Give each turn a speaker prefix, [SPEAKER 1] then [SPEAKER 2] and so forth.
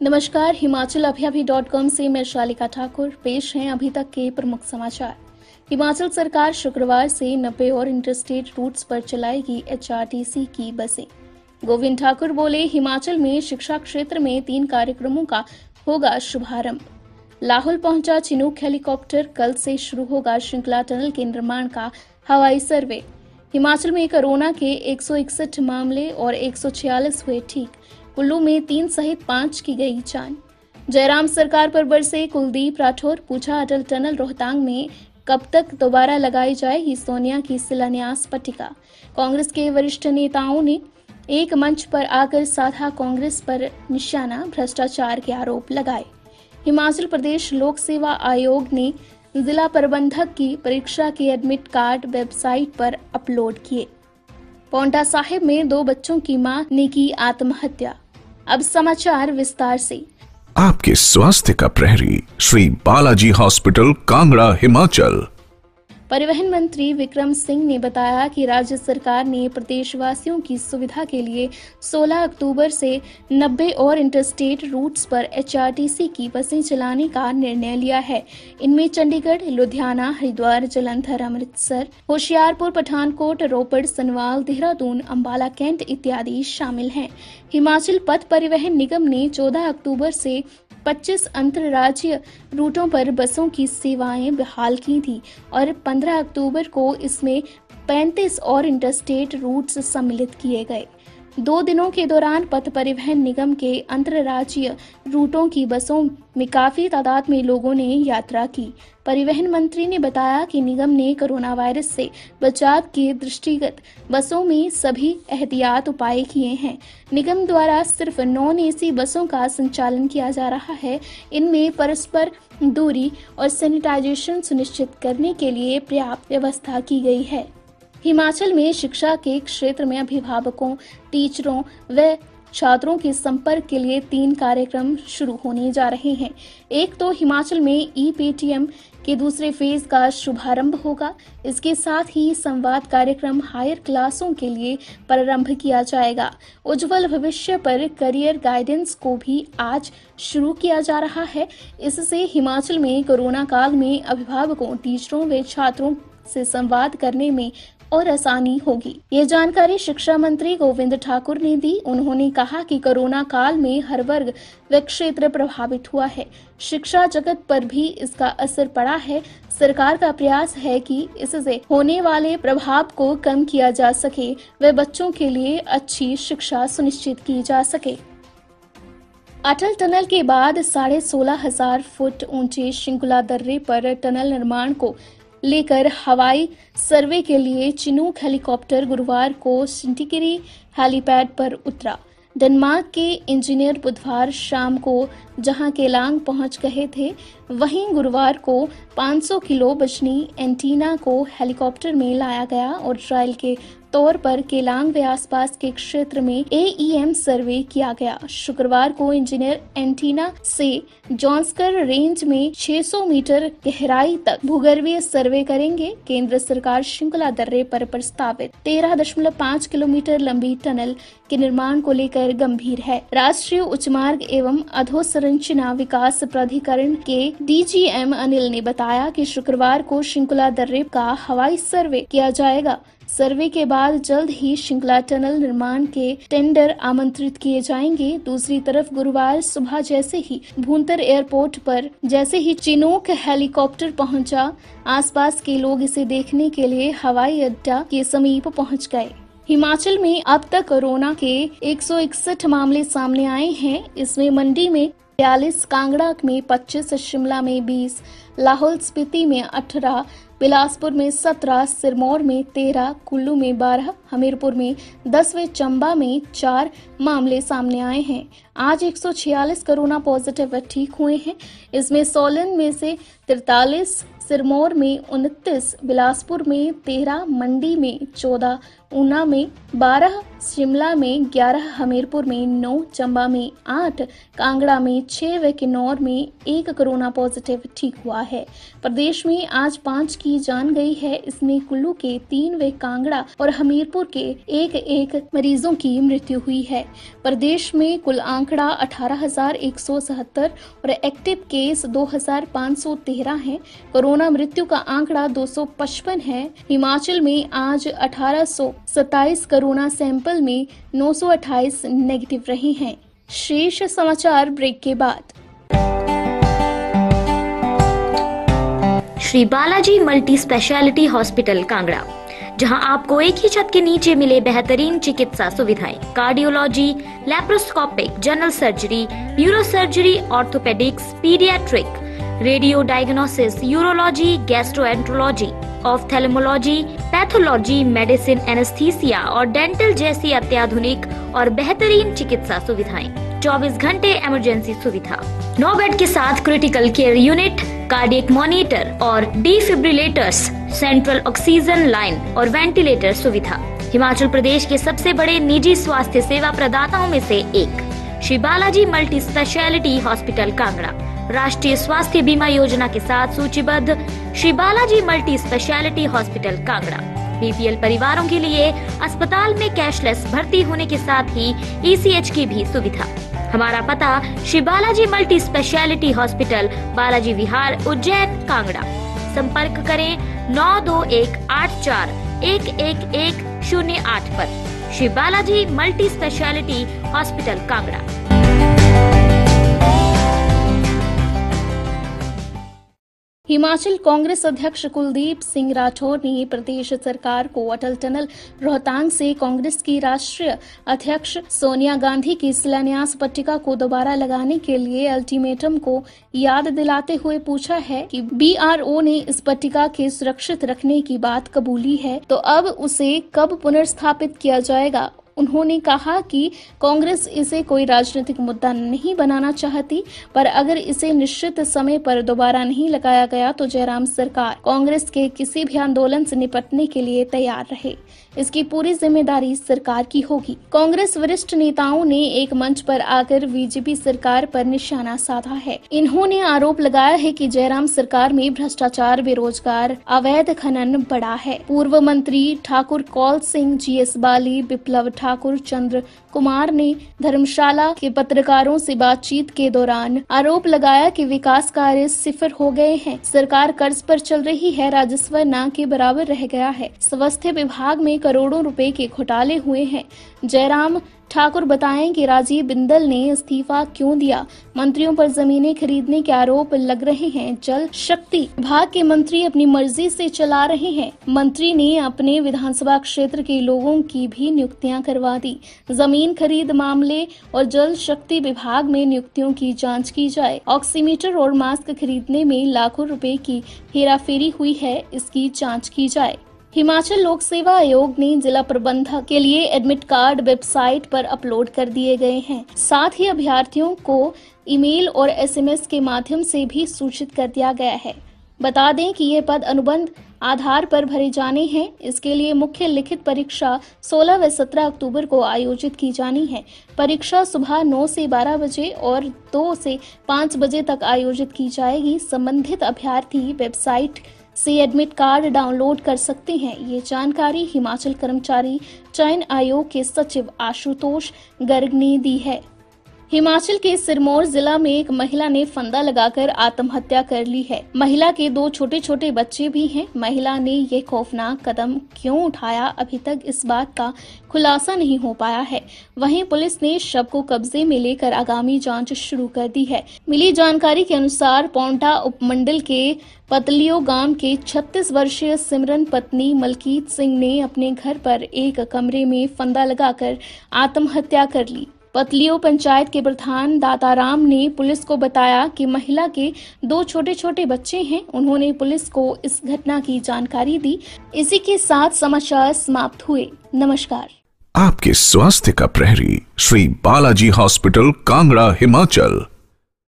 [SPEAKER 1] नमस्कार, हिमाचल अभी.com से मैं शालिका ठाकुर। पेश हैं अभी तक के प्रमुख समाचार। हिमाचल सरकार शुक्रवार से 90 और इंटरस्टेट रूट्स पर चलाएगी HRTC की बसें। गोविंद ठाकुर बोले, हिमाचल में शिक्षा क्षेत्र में 3 कार्यक्रमों का होगा शुभारंभ। लाहौल पहुंचा चिनूक हेलीकॉप्टर, कल से शुरू होगा श्रृंखला टनल के निर्माण का हवाई सर्वे। हिमाचल में कोरोना के 161 मामले और 146 हुए ठीक। कुल्लू में 3 सहित 5 की गई जान। जयराम सरकार पर बरसे कुलदीप राठौर, पूछा अटल टनल रोहतांग में कब तक दोबारा लगाई जाएगी सोनिया की शिलान्यास पट्टिका। कांग्रेस के वरिष्ठ नेताओं ने एक मंच पर आकर साधा कांग्रेस पर निशाना, भ्रष्टाचार के आरोप लगाए। हिमाचल प्रदेश लोक सेवा आयोग ने जिला प्रबंधक की परीक्षा के एडमिट कार्ड वेबसाइट पर अपलोड किए। पांवटा साहिब में 2 बच्चों की मां ने की आत्महत्या। अब समाचार विस्तार से।
[SPEAKER 2] आपके स्वास्थ्य का प्रहरी श्री बालाजी हॉस्पिटल, कांगड़ा, हिमाचल।
[SPEAKER 1] परिवहन मंत्री विक्रम सिंह ने बताया कि राज्य सरकार ने प्रदेशवासियों की सुविधा के लिए 16 अक्टूबर से 90 और इंटरस्टेट रूट्स पर HRTC की बसें चलाने का निर्णय लिया है। इनमें चंडीगढ़, लुधियाना, हरिद्वार, जालंधर, अमृतसर, होशियारपुर, पठानकोट, रोपड़, सनवाल, देहरादून, अंबाला, कैंट इत्यादि शामिल हैं। हिमाचल पथ परिवहन निगम ने 14 अक्टूबर से 25 अंतर्राज्यीय रूटों पर बसों की सेवाएं बहाल की थी और 15 अक्टूबर को इसमें 35 और इंटरस्टेट रूट्स सम्मिलित किए गए। 2 दिनों के दौरान पथ परिवहन निगम के अंतर्राज्यीय रूटों की बसों में काफी तादाद में लोगों ने यात्रा की। परिवहन मंत्री ने बताया कि निगम ने कोरोना वायरस से बचाव के दृष्टिगत बसों में सभी एहतियात उपाय किए हैं। निगम द्वारा सिर्फ नॉन AC बसों का संचालन किया जा रहा है। इनमें परस्पर दूरी और सैनिटाइजेशन सुनिश्चित करने के लिए पर्याप्त व्यवस्था की गई है। हिमाचल में शिक्षा के क्षेत्र में अभिभावकों, टीचरों व छात्रों के संपर्क के लिए 3 कार्यक्रम शुरू होने जा रहे हैं। एक तो हिमाचल में ePTM के दूसरे फेज का शुभारंभ होगा। इसके साथ ही संवाद कार्यक्रम हायर क्लासों के लिए प्रारंभ किया जाएगा। उज्जवल भविष्य पर करियर गाइडेंस को भी आज शुरू किया जा रहा है। इससे हिमाचल में कोरोना काल में अभिभावकों, टीचरों व छात्रों से संवाद करने में और आसानी होगी। ये जानकारी शिक्षा मंत्री गोविंद ठाकुर ने दी। उन्होंने कहा कि कोरोना काल में हर वर्ग व क्षेत्र प्रभावित हुआ है। शिक्षा जगत पर भी इसका असर पड़ा है। सरकार का प्रयास है कि इससे होने वाले प्रभाव को कम किया जा सके व बच्चों के लिए अच्छी शिक्षा सुनिश्चित की जा सके। अटल टनल के बाद 16,500 फुट ऊंचे शृंखला दर्रे पर टनल निर्माण को लेकर हवाई सर्वे के लिए चिनूक हेलीकॉप्टर गुरुवार को सिंटिगिरी हेलीपैड पर उतरा। डेनमार्क के इंजीनियर बुधवार शाम को जहां केलांग पहुंच गए थे, वहीं गुरुवार को 500 किलो वजनी एंटीना को हेलीकॉप्टर में लाया गया और ट्रायल के तौर पर केलांग व आसपास के क्षेत्र में AEM सर्वे किया गया। शुक्रवार को इंजीनियर एंटीना से जॉन्सकर रेंज में 600 मीटर गहराई तक भूगर्भीय सर्वे करेंगे। केंद्र सरकार श्रृंखला दर्रे पर प्रस्तावित 13.5 किलोमीटर लंबी टनल के निर्माण को लेकर गंभीर है। राष्ट्रीय उच्च मार्ग एवं अधोसंरचना विकास प्राधिकरण के DGM अनिल ने बताया कि शुक्रवार को श्रृंखला दर्रे का हवाई सर्वे किया जाएगा। सर्वे के बाद जल्द ही श्रृंखला टनल निर्माण के टेंडर आमंत्रित किए जाएंगे। दूसरी तरफ गुरुवार सुबह जैसे ही भूंतर एयरपोर्ट पर जैसे ही चिनूक हेलीकॉप्टर पहुंचा, आसपास के लोग इसे देखने के लिए हवाई अड्डा के समीप पहुंच गए। हिमाचल में अब तक कोरोना के 161 मामले सामने आए हैं। इसमें मंडी में 42, कांगड़ा में 25, शिमला में 20, लाहौल स्पीति में 18, बिलासपुर में 17, सिरमौर में 13, कुल्लू में 12, हमीरपुर में 10 व चंबा में 4 मामले सामने आए हैं। आज 146 कोरोना पॉजिटिव ठीक हुए हैं। इसमें सोलन में से 43, सिरमौर में 29, बिलासपुर में 13, मंडी में 14, ऊना में 12, शिमला में 11, हमीरपुर में 9, चंबा में 8, कांगड़ा में 6 व किन्नौर में 1 कोरोना पॉजिटिव ठीक हुआ है। प्रदेश में आज 5 की जान गई है। इसमें कुल्लू के 3 व कांगड़ा और हमीरपुर के 1 मरीजों की मृत्यु हुई है। प्रदेश में कुल आंकड़ा 18,177 और एक्टिव केस 2,513 है। कोरोना मृत्यु का आंकड़ा 255 है। हिमाचल में आज 1827 कोरोना सैंपल में 928 नेगेटिव रहे हैं। शेष समाचार ब्रेक के बाद।
[SPEAKER 3] Shri Balaji multi speciality hospital Kangra, जहां आपको एक ही छत के नीचे मिले बेहतरीन चिकित्सा सुविधाएं, cardiology, laparoscopic, general surgery, neuro surgery, orthopaedics, paediatric, radio diagnosis, urology, gastroenterology, ophthalmology, pathology, medicine, anaesthesia और डेंटल जैसी अत्याधुनिक और बेहतरीन चिकित्सा सुविधाएं, 24 घंटे इमरजेंसी सुविधा, 9 बेड के साथ critical care unit, cardiac monitor और डिफिब्रिलेटर्स, सेंट्रल ऑक्सीजन लाइन और वेंटिलेटर सुविधा। हिमाचल प्रदेश के सबसे बड़े निजी स्वास्थ्य सेवा प्रदाताओं में से एक Shri Balaji multi speciality hospital Kangra राष्ट्रीय स्वास्थ्य बीमा योजना के साथ सूचीबद्ध Shri Balaji multi speciality hospital Kangra BPL परिवारों के लिए अस्पताल में कैशलेस भर्ती होने के साथ ही ईसीएच की भी सुविधा। हमारा पता Shri Balaji multi speciality hospital, Balaji Vihar, Ujjain, Kangra. संपर्क करें 9218411108 पर। Shri Balaji multi speciality hospital Kangra.
[SPEAKER 1] Himachal Congress अध्यक्ष कुलदीप सिंह राठौर ने प्रदेश सरकार को अटल टनल रोहतांग से कांग्रेस की राष्ट्रीय अध्यक्ष सोनिया गांधी की शिलान्यास पट्टिका को दोबारा लगाने के लिए अल्टीमेटम को याद दिलाते हुए पूछा है कि बीआरओ ने इस पट्टिका के सुरक्षित रखने की बात कबूली है, तो अब उसे कब पुनर्स्थापित किया जाएगा। उन्होंने कहा कि कांग्रेस इसे कोई राजनीतिक मुद्दा नहीं बनाना चाहती, पर अगर इसे निश्चित समय पर दोबारा नहीं लगाया गया तो जयराम सरकार कांग्रेस के किसी भी आंदोलन से निपटने के लिए तैयार रहे। इसकी पूरी जिम्मेदारी सरकार की होगी। कांग्रेस वरिष्ठ नेताओं ने एक मंच पर आकर बीजेपी सरकार पर निशाना साधा है। इन्होंने आरोप लगाया है कि जयराम सरकार में भ्रष्टाचार, बेरोजगार, अवैध खनन बढ़ा है। पूर्व मंत्री ठाकुर कौल सिंह, जीएस बाली, विप्लव ठाकुर, चंद्र कुमार ने धर्मशाला के पत्रकारों से बातचीत के दौरान आरोप लगाया कि विकास कार्य सिफर हो गए हैं, सरकार कर्ज पर चल रही है, राजस्व न के बराबर रह गया है, स्वास्थ्य विभाग में करोड़ों रुपए के घोटाले हुए हैं। जयराम ठाकुर बताएं कि राजीव बिंदल ने इस्तीफा क्यों दिया, मंत्रियों पर जमीनें खरीदने के आरोप लग रहे हैं, जल शक्ति विभाग के मंत्री अपनी मर्जी से चला रहे हैं, मंत्री ने अपने विधानसभा क्षेत्र के लोगों की भी नियुक्तियां करवा दी, जमीन खरीद मामले और जल शक्ति विभाग में नियुक्तियों की जांच की जाए, ऑक्सीमीटर और मास्क खरीदने में लाखों रुपए की हेराफेरी हुई है, इसकी जाँच की जाए। हिमाचल लोक सेवा आयोग ने जिला प्रबंधक के लिए एडमिट कार्ड वेबसाइट पर अपलोड कर दिए गए हैं। साथ ही अभ्यर्थियों को ईमेल और एसएमएस के माध्यम से भी सूचित कर दिया गया है। बता दें कि ये पद अनुबंध आधार पर भरे जाने हैं। इसके लिए मुख्य लिखित परीक्षा 16 व 17 अक्टूबर को आयोजित की जानी है। परीक्षा सुबह 9 से 12 बजे और 2 से 5 बजे तक आयोजित की जाएगी। संबंधित अभ्यर्थी वेबसाइट से एडमिट कार्ड डाउनलोड कर सकते हैं। ये जानकारी हिमाचल कर्मचारी चयन आयोग के सचिव आशुतोष गर्ग ने दी है। हिमाचल के सिरमौर जिला में एक महिला ने फंदा लगाकर आत्महत्या कर ली है। महिला के 2 छोटे छोटे बच्चे भी हैं। महिला ने ये खौफनाक कदम क्यों उठाया, अभी तक इस बात का खुलासा नहीं हो पाया है। वहीं पुलिस ने शव को कब्जे में लेकर आगामी जांच शुरू कर दी है। मिली जानकारी के अनुसार पौंटा उपमंडल के पतलियो गांव के 36 वर्षीय सिमरन पत्नी मलकीत सिंह ने अपने घर पर एक कमरे में फंदा लगाकर आत्महत्या कर ली। पतलियो पंचायत के प्रधान दाताराम ने पुलिस को बताया कि महिला के 2 छोटे छोटे बच्चे हैं। उन्होंने पुलिस को इस घटना की जानकारी दी। इसी के साथ समाचार समाप्त हुए। नमस्कार।
[SPEAKER 2] आपके स्वास्थ्य का प्रहरी श्री बालाजी हॉस्पिटल कांगड़ा हिमाचल।